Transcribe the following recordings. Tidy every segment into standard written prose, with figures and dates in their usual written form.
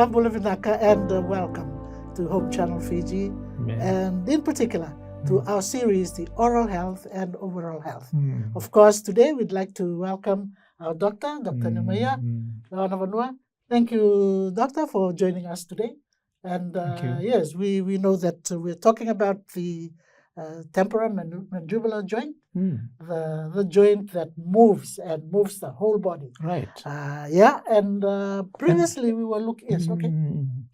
Sambula Vinaka, and welcome to Hope Channel Fiji, Amen. and in particular to our series, The Oral Health and Overall Health. Mm. Of course, today we'd like to welcome our doctor, Dr. Numaya Laonavanua. Thank you, doctor, for joining us today. And Thank you. yes, we know that we're talking about the temporomandibular joint, Mm. the joint that moves the whole body. Right. And previously we were looking, yes, okay.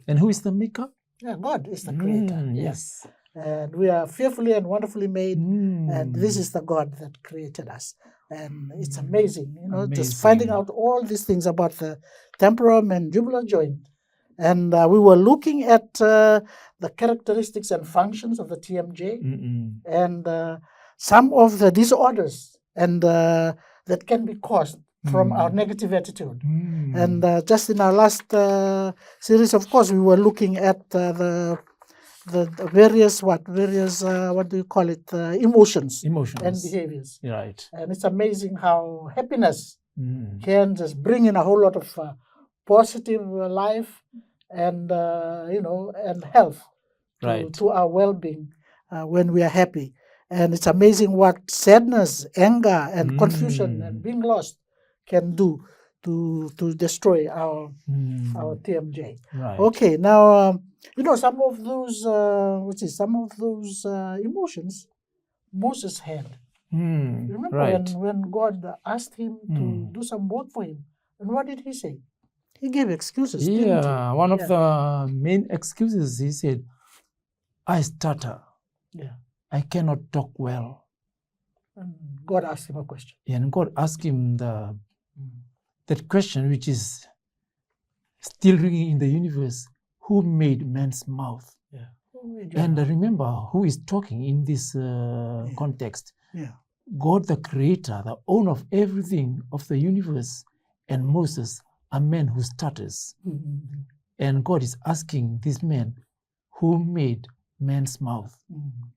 And who is the maker? Yeah, God is the creator. Yes. And we are fearfully and wonderfully made, and this Mm. is the God that created us. And it's amazing, just Amazing. finding out all these things about the temporomandibular joint. And we were looking at the characteristics and functions of the TMJ and some of the disorders and that can be caused from our negative attitude. And just in our last series, of course, we were looking at the various emotions Emotions. and behaviors. Right. And it's amazing how happiness Mm. can just bring in a whole lot of positive life and and health Right. to our well-being when we are happy. And it's amazing what sadness, anger, and confusion and being lost can do to destroy our TMJ. Right. Okay, now some of those emotions Moses had. Remember Right. when God asked him to do some work for him, and what did he say? He gave excuses. Didn't Yeah, one of Yeah. the main excuses, he said, I stutter. he? Yeah. I cannot talk well. And God asked him a question. And God asked him that question, which is still ringing in the universe: who made man's mouth? Yeah. Who made your And mouth? remember who is talking in this context. Yeah. God, the creator, the owner of everything of the universe, and Moses, a man who stutters. Mhm. And God is asking this man, who made man's mouth? Mhm.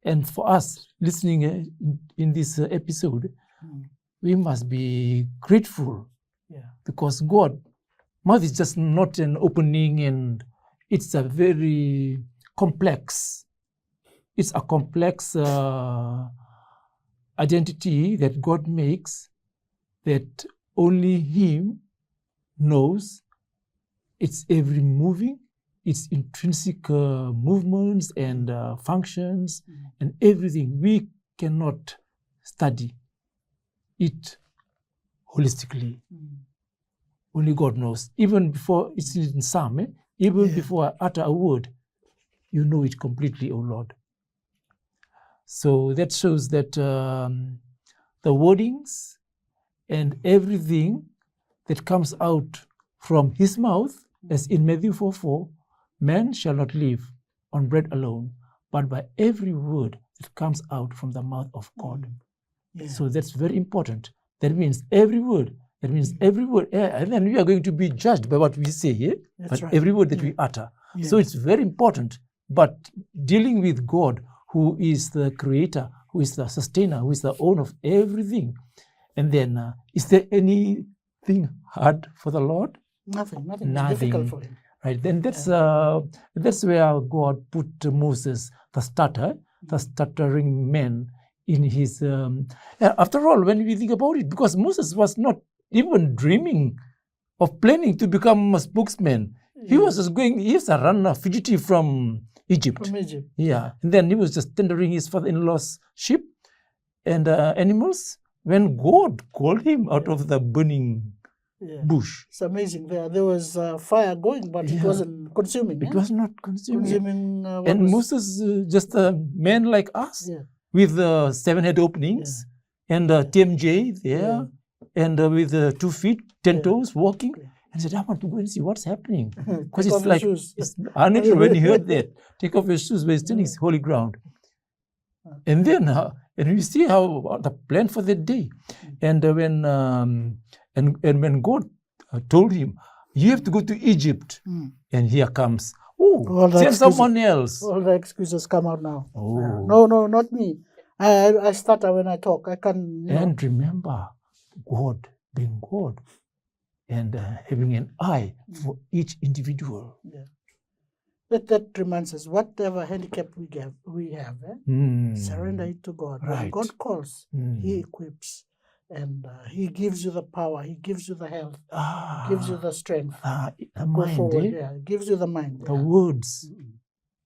And for us listening in this episode, Mhm. we must be grateful, Yeah. because God, mouth is just not an opening, and it's a very complex. It's a complex identity that God makes, that only Him knows its every moving, its intrinsic movements and functions, and everything. We cannot study it holistically. Mhm. Only God knows. Even before it's in Psalm, even Yeah. before I utter a word, you know it completely, O Lord. So that shows that the wordings and everything that comes out from his mouth, as in Matthew 4:4, man shall not live on bread alone, but by every word that comes out from the mouth of God. Yeah. So that's very important. That means every word. That means every word. And then we are going to be judged by what we say here, That's but right. every word that Yeah. we utter. Yeah. So it's very important. But dealing with God, who is the creator, who is the sustainer, who is the owner of everything. And then, is there anything hard for the Lord? Nothing is Nothing. difficult for him. Right, then that's where God put Moses, the stuttering man, in his. After all, when we think about it, because Moses was not even dreaming of planning to become a spokesman. He was just going. He's a runner, fugitive from Egypt. From Egypt. Yeah, and then he was just tendering his father-in-law's sheep and animals when God called him out of the burning Yeah. bush. It's amazing. There was fire going, but it Yeah. wasn't consuming. It was not consuming. consuming. What And was- Moses, just a man like us, Yeah. with 7 head openings and TMJ there, and with 2 feet, 10 Yeah. toes, walking. Yeah. And I said, I want to go and see what's happening. Because Take it's off your like, shoes. it's unnatural when you heard that. Take off your shoes, but it's standing is holy ground. And then, and we see how the plan for the day. And when God told him, you have to go to Egypt, and here comes, All the send excuses. someone else. All the excuses come out now. Oh. No, not me. I stutter when I talk. I can. And remember, God being God, and having an eye for each individual. Yeah. That reminds us, whatever handicap we have, surrender it to God. When Right. God calls, He equips, and He gives you the power, He gives you the health, gives you the strength. The Go mind, forward, eh? yeah. Gives you the mind. The Yeah. words.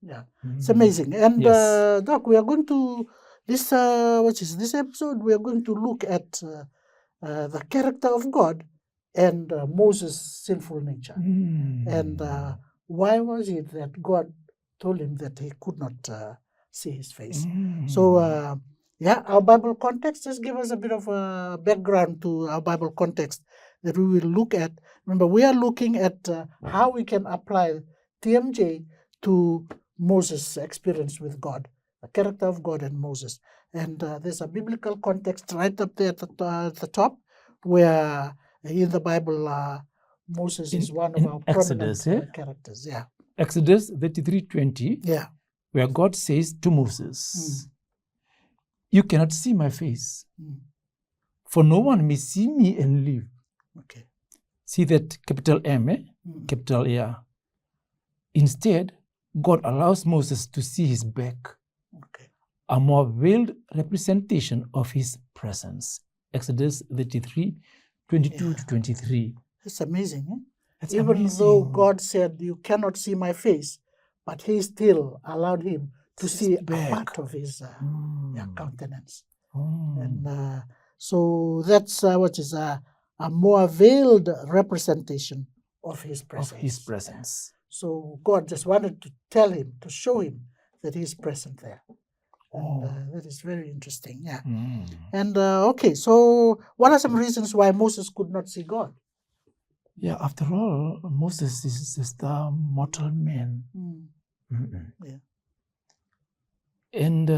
Yeah. It's amazing. And Yes. Doc, we are going to this this episode. We are going to look at the character of God and Moses' sinful nature, and why was it that God told him that he could not see his face? So our Bible context. Just give us a bit of a background to our Bible context that we will look at. Remember, we are looking at how we can apply TMJ to Moses' experience with God, the character of God and Moses. And there's a biblical context right up there at the top, where in the Bible, Moses is one of our Exodus, prominent characters. Yeah. Exodus 33:20, Yeah. where God says to Moses, "You cannot see my face, for no one may see me and live." Okay. See that capital M, capital A. Instead, God allows Moses to see his back, Okay. a more veiled representation of his presence. Exodus 33:22 to 23. It's amazing. That's Even amazing. though God said, "You cannot see my face," but He still allowed him to see a back. part of his countenance. Mm. And so that's a more veiled representation of his presence. Of his presence. So God just wanted to tell him, to show him that He is present there. And that is very interesting. Yeah. And okay, so what are some reasons why Moses could not see God? Yeah, after all, Moses is just a mortal man. Yeah. And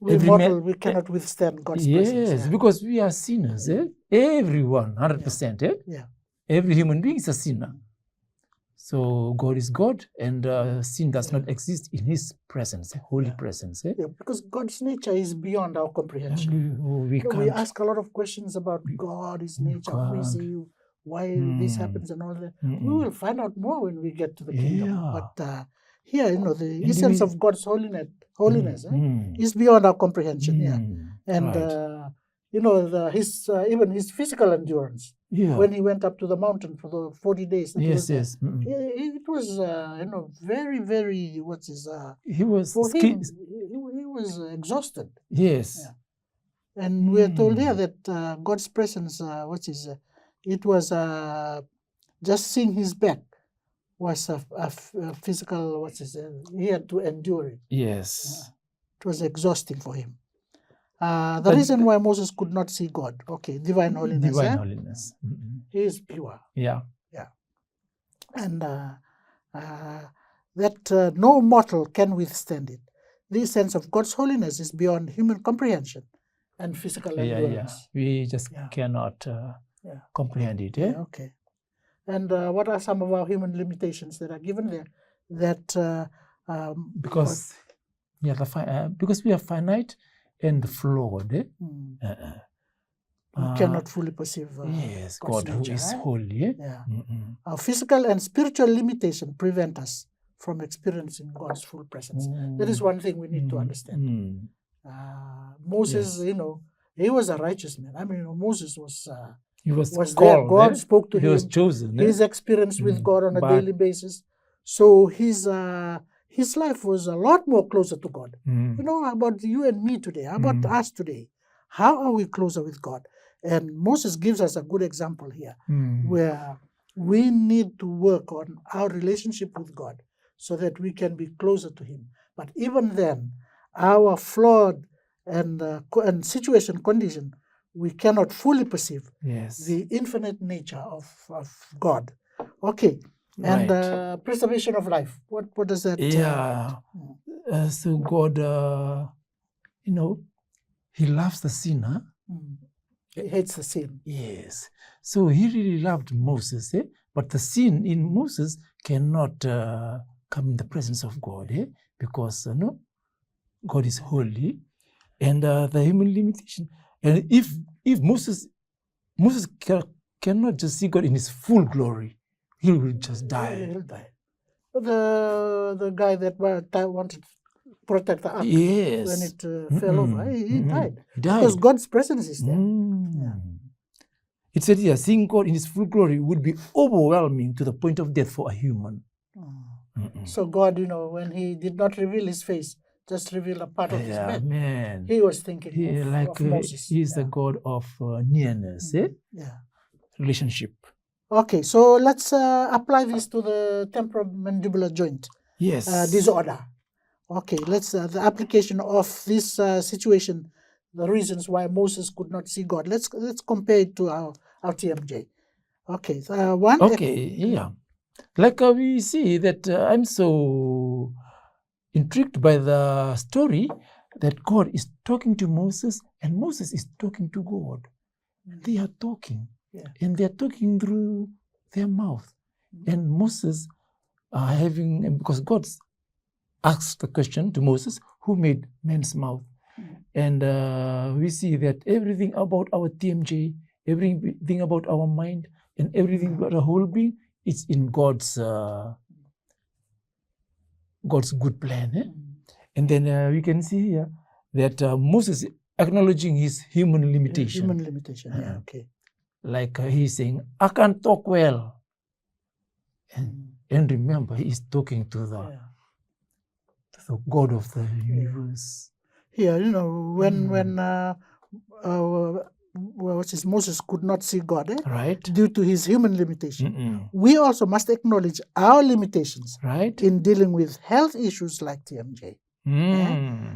We're mortal, we cannot withstand God's presence. yes, because we are sinners. Everyone, 100%. Yeah. Every human being is a sinner. So God is God, and sin does not exist in His presence, holy presence. Yeah, because God's nature is beyond our comprehension. We ask a lot of questions about God, His nature, who is He, why this happens and all that. We will find out more when we get to the kingdom. But here, the essence of God's holiness is beyond our comprehension. And even His physical endurance. Yeah. When He went up to the mountain for the 40 days. Yes. It was, very, very, he was for him, he was exhausted. Yes. Yeah. And we are told here that God's presence, it was just seeing His back was a physical, he had to endure it. Yes. It was exhausting for him. The reason why Moses could not see God, divine holiness. Divine holiness. He is pure. Yeah. Yeah. And that no mortal can withstand it. This sense of God's holiness is beyond human comprehension and physical endurance. We just cannot comprehend it. Yeah, okay. And what are some of our human limitations that are given there? That because we are finite and flawed. We cannot fully perceive yes, God's God nature, who is holy. Yeah. Our physical and spiritual limitation prevent us from experiencing God's full presence. That is one thing we need to understand. Moses, he was a righteous man. I mean, Moses was called, there. God spoke to him. He was chosen. His experience with God on a daily basis. So his life was a lot more closer to God. About you and me today, about us today. How are we closer with God? And Moses gives us a good example here, where we need to work on our relationship with God so that we can be closer to Him. But even then, our flawed and condition, we cannot fully perceive the infinite nature of God. Okay. And preservation of life. What does that? So God, He loves the sinner. He hates the sin. Yes. So He really loved Moses, but the sin in Moses cannot come in the presence of God, because God is holy, and the human limitation. And if Moses Moses cannot just see God in his full glory. He will just die. He'll die. The guy that wanted to protect the ark Yes. when it fell over, he died. He died. Because God's presence is there. It said here, seeing God in his full glory would be overwhelming to the point of death for a human. So God, when he did not reveal his face, just reveal a part of his bed. Man. He was thinking of Moses. He's the God of nearness, relationship. Okay, so let's apply this to the temporomandibular joint Yes. disorder. Okay, let's the application of this situation, the reasons why Moses could not see God. Let's compare it to our TMJ. Okay, one. Okay, Like we see that I'm so intrigued by the story that God is talking to Moses and Moses is talking to God. They are talking. And they're talking through their mouth. And Moses are because God asked the question to Moses, who made man's mouth? And we see that everything about our TMJ, everything about our mind, and everything about our whole being, is in God's good plan. And then we can see here that Moses acknowledging his human limitation. Human limitation, okay. Like he's saying, I can't talk well. And remember, he's talking to the God of the universe. Here, when Moses could not see God, right? Due to his human limitation. We also must acknowledge our limitations, right? In dealing with health issues like TMJ.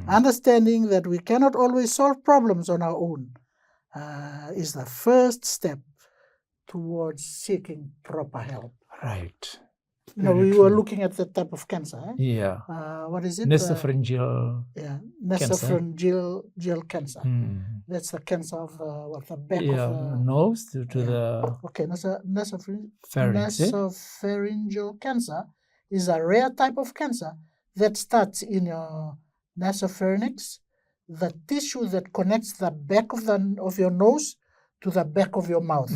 Understanding that we cannot always solve problems on our own is the first step towards seeking proper help. Right. We were looking at that type of cancer. What is it? Nasopharyngeal. Nasopharyngeal cancer. That's the cancer of the back of the nose to the. Okay, nasopharyngeal cancer is a rare type of cancer that starts in your nasopharynx, the tissue that connects the back of your nose to the back of your mouth.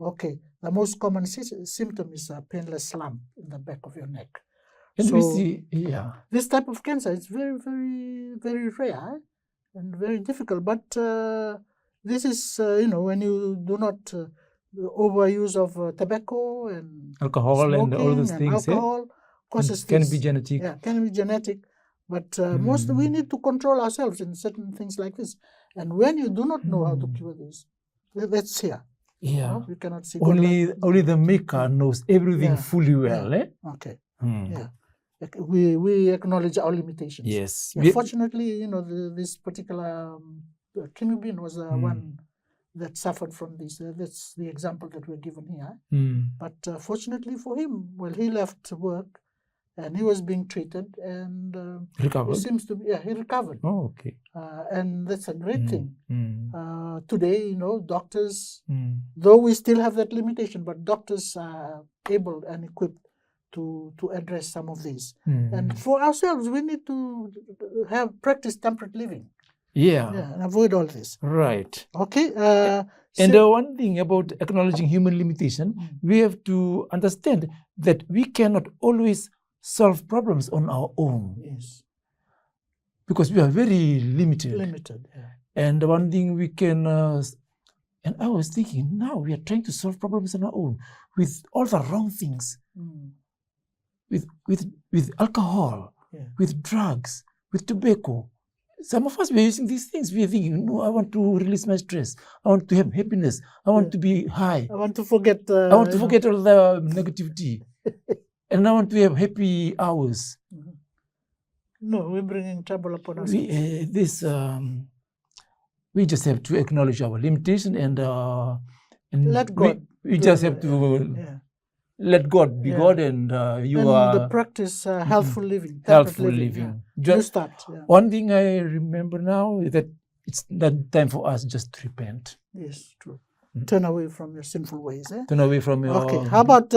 Okay. The most common symptom is a painless lump in the back of your neck. And we see, this type of cancer is very, very, very rare and very difficult. But this is, when you do not overuse of tobacco and alcohol and all those things. Alcohol causes can be genetic. Yeah, can be genetic. But we need to control ourselves in certain things like this. And when you do not know how to cure this, that's here. You cannot see only the Maker knows everything fully well. Okay. We acknowledge our limitations. Yes. Fortunately, this particular Kim Bin was the one that suffered from this. That's the example that we're given here. But fortunately for him, he left work and he was being treated and recovered. It seems to be, he recovered. Oh, okay. And that's a great thing. Today, doctors, though we still have that limitation, but doctors are able and equipped to address some of these. And for ourselves, we need to practice temperate living. And avoid all this. Right. Okay. And one thing about acknowledging human limitation, we have to understand that we cannot always solve problems on our own. Yes. Because we are very limited. And one thing we can, and I was thinking, now we are trying to solve problems on our own with all the wrong things, with alcohol, with drugs, with tobacco. Some of us, we are using these things. We are thinking, no, I want to release my stress. I want to have happiness. I want to be high. I want to forget. I want to forget all the negativity. And I want to have happy hours. No, we're bringing trouble upon ourselves. We just have to acknowledge our limitation and let God. We just have to let God be God, and practice healthful living. Healthful living. You start. One thing I remember now is that it's not time for us just to repent. Yes, true. Turn away from your sinful ways. Turn away from your. Okay. How about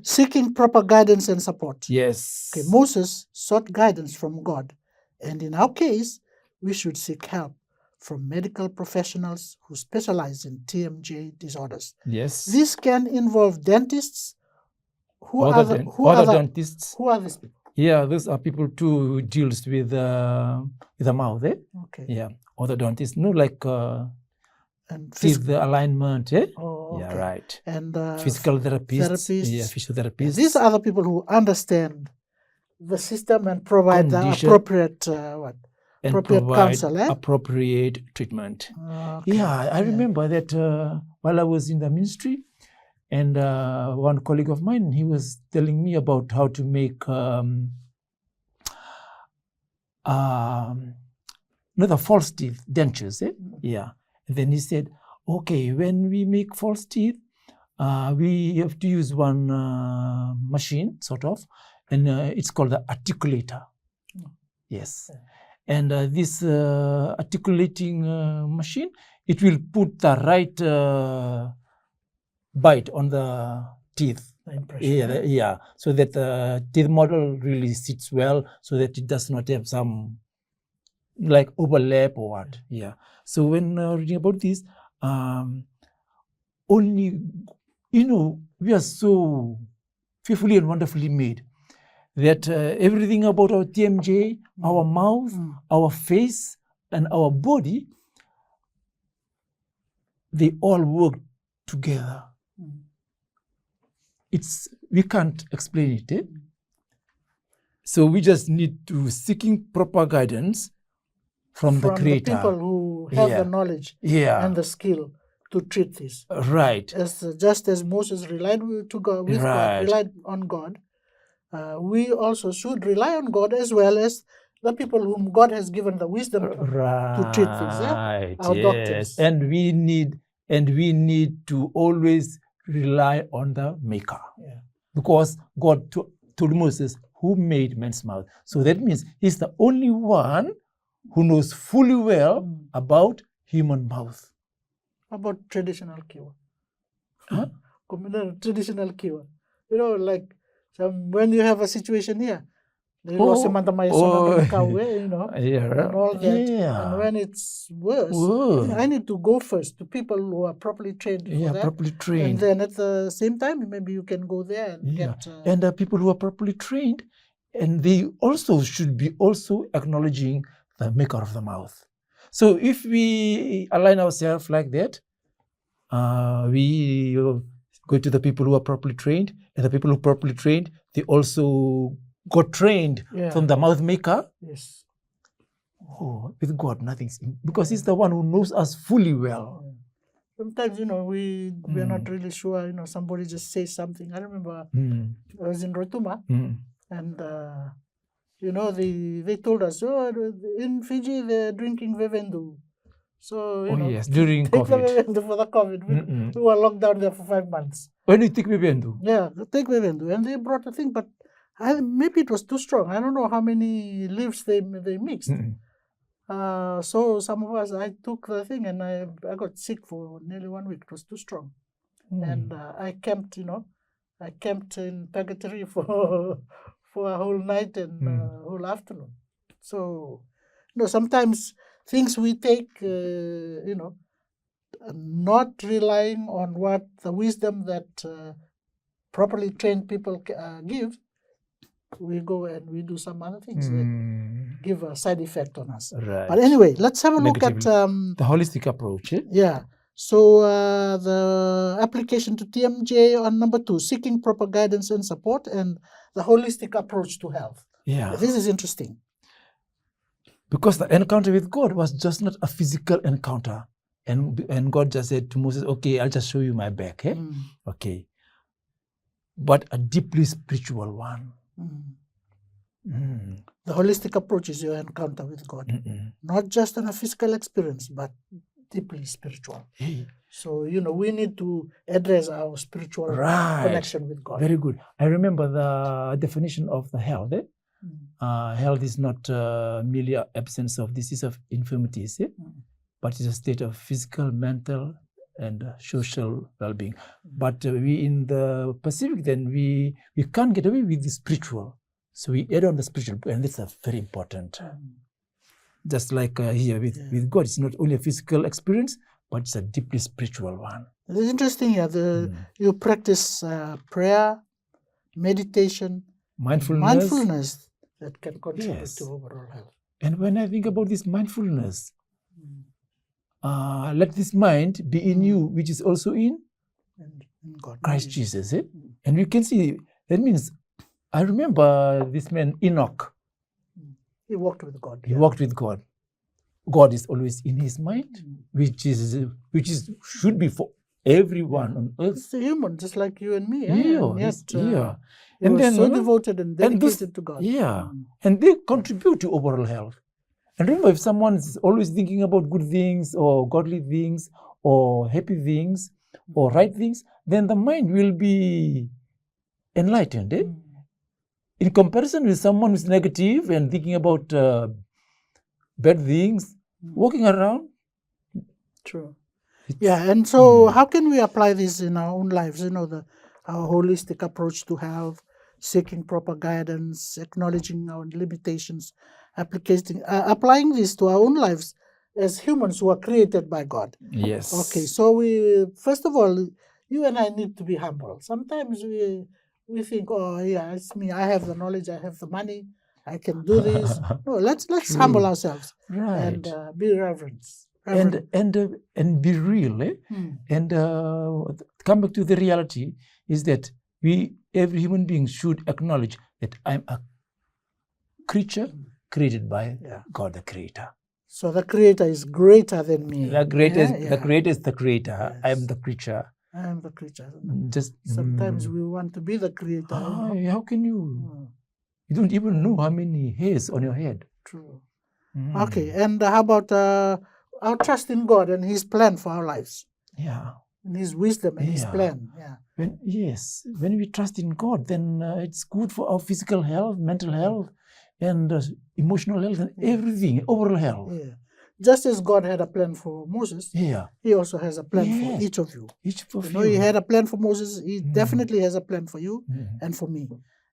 seeking proper guidance and support? Yes. Okay. Moses sought guidance from God, and in our case, we should seek help from medical professionals who specialize in TMJ disorders. Yes. This can involve dentists. Who are dentists. Who are these people? Yeah, those are people too who deals with the mouth. Okay. Yeah, orthodontists. No, like and teeth alignment. Oh, okay. Yeah, right. And physical therapists. Yeah, physiotherapists. These are the people who understand the system and provide the appropriate appropriate counsel, appropriate treatment. Okay. Yeah, I remember that while I was in the ministry, and one colleague of mine, he was telling me about how to make the false teeth, dentures. Yeah. And then he said, okay, when we make false teeth, we have to use one machine, sort of, and it's called the articulator. Yes. And this articulating machine, it will put the right bite on the teeth. Yeah, so that the teeth model really sits well, so that it does not have some like overlap or what. Yeah. So when reading about this, only, we are so fearfully and wonderfully made that everything about our TMJ, our mouth, our face, and our body, they all work together. We can't explain it. So we just need to seeking proper guidance from the Creator. The people who have the knowledge and the skill to treat this. Right. Just as Moses relied God, relied on God, we also should rely on God as well as the people whom God has given the wisdom to treat this. Our doctors. And we need to always rely on the Maker. Because God told Moses, who made man's mouth. So that means he's the only one who knows fully well about human mouth. About traditional cure. Huh? Traditional cure. Like when you have a situation here, and all that, and when it's worse, I need to go first to people who are properly trained for that. Properly trained. And then at the same time, maybe you can go there and get... And the people who are properly trained, and they also should be also acknowledging the Maker of the mouth. So if we align ourselves like that, we go to the people who are properly trained, and the people who are properly trained, they also got trained from the mouth maker. Yes. Oh, with God, nothing's because He's the one who knows us fully well. Sometimes, we're not really sure. Somebody just says something. I remember I was in Rotuma, and they told us, in Fiji they're drinking Vevendu. So during COVID. For the COVID, we were locked down there for 5 months. When you take Vevendu? Yeah, take Vevendu, and they brought a thing, but maybe it was too strong. I don't know how many leaves they mixed. So some of us, I took the thing, and I got sick for nearly 1 week. It was too strong, and I camped. I camped in Purgatory for a whole night and whole afternoon. So, sometimes things we take, not relying on what the wisdom that properly trained people give, we go and we do some other things that give a side effect on us. Right. But anyway, let's have a look at... the holistic approach. Yeah. So the application to TMJ on number 2, seeking proper guidance and support, and the holistic approach to health. Yeah. This is interesting. Because the encounter with God was just not a physical encounter. And God just said to Moses, okay, I'll just show you my back. Okay. But a deeply spiritual one. The holistic approach is your encounter with God. Not just a physical experience, but deeply spiritual. So, we need to address our spiritual connection with God. Very good. I remember the definition of the health. Health is not merely an absence of disease of infirmities, but it's a state of physical, mental, and social well-being. But we in the Pacific, then we can't get away with the spiritual. So we add on the spiritual, and that's very important. Just like here with God, it's not only a physical experience, but it's a deeply spiritual one. It's interesting here. You practice prayer, meditation, mindfulness that can contribute to overall health. And when I think about this mindfulness, let this mind be in you, which is also in God, Christ Jesus. And we can see, that means, I remember this man Enoch. He walked with God. He walked with God. God is always in his mind, which should be for everyone on earth. It's a human, just like you and me. And then so devoted and dedicated to God. And they contribute to overall health. And remember, if someone is always thinking about good things or godly things or happy things or right things, then the mind will be enlightened. In comparison with someone who's negative and thinking about bad things, walking around. True. And so how can we apply this in our own lives? Our holistic approach to health, seeking proper guidance, acknowledging our limitations, applying this to our own lives as humans who are created by God. Yes. Okay, so first of all, you and I need to be humble. Sometimes we think, oh yeah, it's me. I have the knowledge. I have the money. I can do this. No, let's humble ourselves and be reverent. And be real. And come back to the reality is that every human being should acknowledge that I'm a creature created by God, the Creator. So the Creator is greater than me. The Creator is the Creator. Yes. I am the creature. I am the creature. Just sometimes we want to be the Creator. How can you? You don't even know how many hairs on your head. True. Okay, and how about our trust in God and His plan for our lives? And His wisdom and His plan. When we trust in God, then it's good for our physical health, mental health, and emotional health, and everything, overall health. Just as God had a plan for Moses, He also has a plan for each of you. He had a plan for Moses. He definitely has a plan for you and for me.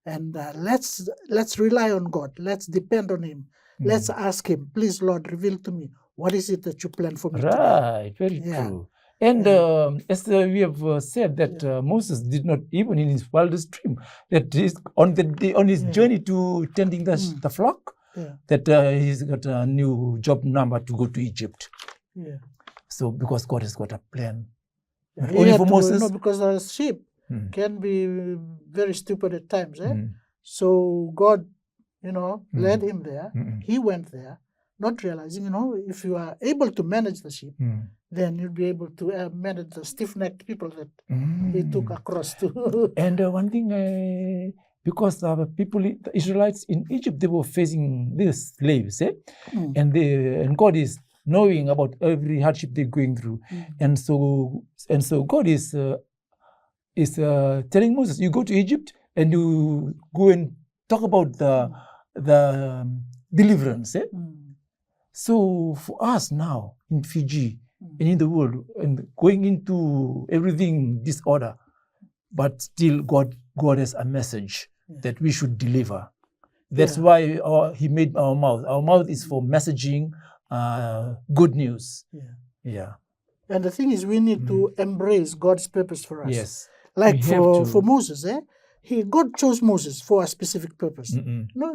And let's rely on God. Let's depend on Him. Let's ask Him, please, Lord, reveal to me, what is it that you plan for me today? Very true. And as we have said that Moses did not, even in his wildest dream, that he's on his journey to tending the flock, that he's got a new job number to go to Egypt. So because God has got a plan. Only for Moses. No, because the sheep can be very stupid at times. So God, led him there. He went there, not realizing, if you are able to manage the sheep, then you'll be able to manage the stiff-necked people that he took across to. And one thing, because the Israelites in Egypt, they were facing these slaves, and God is knowing about every hardship they're going through, and so God is telling Moses, you go to Egypt and you go and talk about the deliverance. So for us now in Fiji and in the world, and going into everything disorder, but still God has a message that we should deliver. That's why He made our mouth. Our mouth is for messaging good news. And the thing is, we need to embrace God's purpose for us. Yes. Like for Moses, God chose Moses for a specific purpose,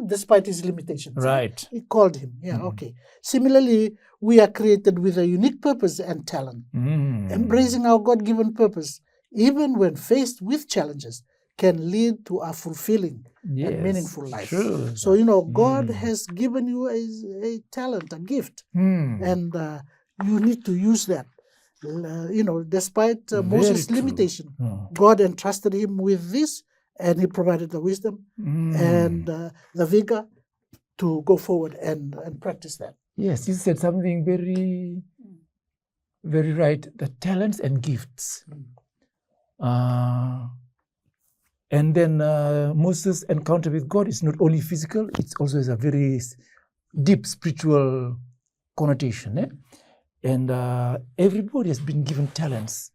despite his limitations. Right. He called him. Okay. Similarly, we are created with a unique purpose and talent. Embracing our God-given purpose, even when faced with challenges, can lead to a fulfilling and meaningful life. True. So, God has given you a talent, a gift, and you need to use that. Despite Moses' limitation, God entrusted him with this, and He provided the wisdom and the vigor to go forward and practice that. Yes, you said something very, very right. The talents and gifts. And then Moses' encounter with God is not only physical, it also has a very deep spiritual connotation. And everybody has been given talents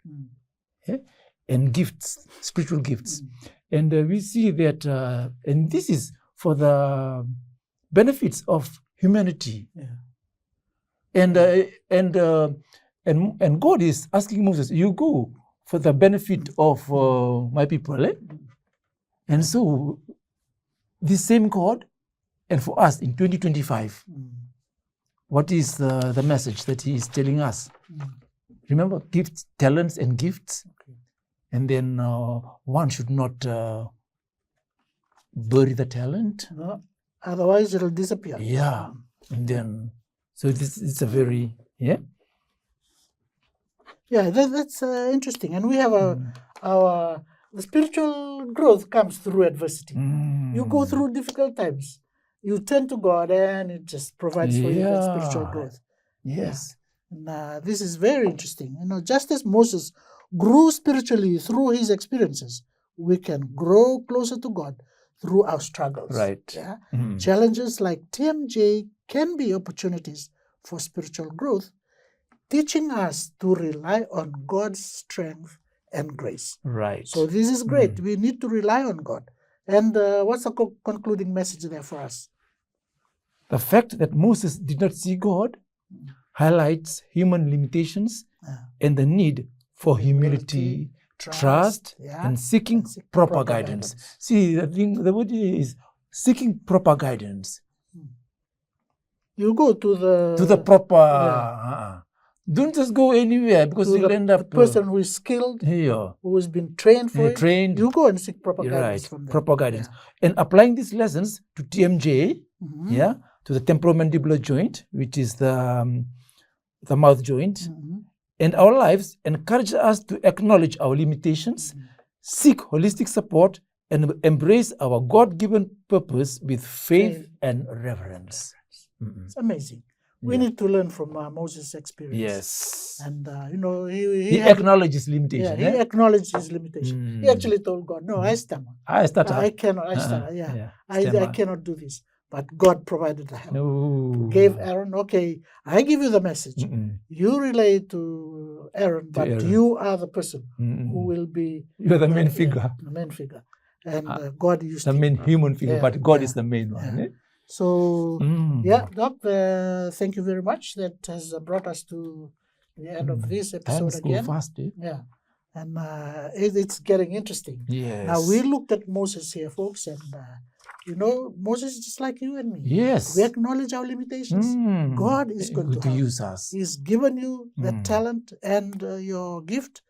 and gifts, spiritual gifts. And we see that, and this is for the benefits of humanity. And God is asking Moses, you go for the benefit of my people. Eh? And so, the same God, and for us in 2025, what is the message that he is telling us? Remember, gifts, talents, and gifts. Okay. And then one should not bury the talent. No, otherwise it'll disappear. Yeah. And then, so this is a very, yeah. Yeah, that's interesting. And we have the spiritual growth comes through adversity. You go through difficult times. You turn to God and it just provides for you that spiritual growth. Yes. And this is very interesting. You know, just as Moses grew spiritually through his experiences, we can grow closer to God through our struggles. Right. Yeah? Challenges like TMJ can be opportunities for spiritual growth, teaching us to rely on God's strength and grace. Right. So this is great. We need to rely on God. And what's the concluding message there for us? The fact that Moses did not see God highlights human limitations and the need for humility, trust, and seeking proper guidance. See, the word is seeking proper guidance. You go to the proper. Don't just go anywhere because you'll end up. The person who is skilled, who has been trained for it. You go and seek proper guidance from them. Proper guidance. And applying these lessons to TMJ, to the temporomandibular joint, which is the mouth joint, and our lives encourage us to acknowledge our limitations, seek holistic support, and embrace our God-given purpose with faith and reverence. It's amazing. We need to learn from Moses' experience. Yes. And, you know, he acknowledged his limitation. Yeah, he acknowleded his limitation. He actually told God, no, I stammer. I cannot, I cannot do this. But God provided the help. Gave Aaron, okay, I give you the message. You relay to Aaron, but you are the person who will be... You're the main figure. The main figure. And God used the main human figure, but God is the main one. Yeah. So, Doc, thank you very much. That has brought us to the end of this episode again. Go fast, eh? Yeah. And it's getting interesting. Yes. Now, we looked at Moses here, folks, and... you know, Moses is just like you and me. Yes. We acknowledge our limitations. God is going to use us. He's given you the talent and your gift.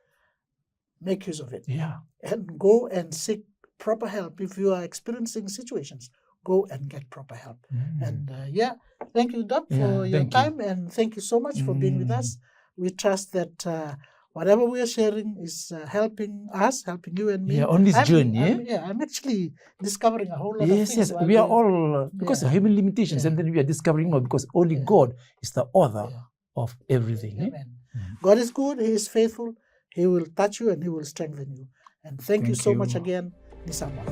Make use of it. Yeah. And go and seek proper help. If you are experiencing situations, go and get proper help. And thank you, Doc, for your time. And thank you so much for being with us. We trust that whatever we are sharing is helping us, helping you and me. Yeah, on this journey. I'm actually discovering a whole lot of things. Yes, we are all, because of human limitations, and then we are discovering more because only God is the author of everything. Amen. God is good, He is faithful, He will touch you and He will strengthen you. And thank you so much again, Nisama.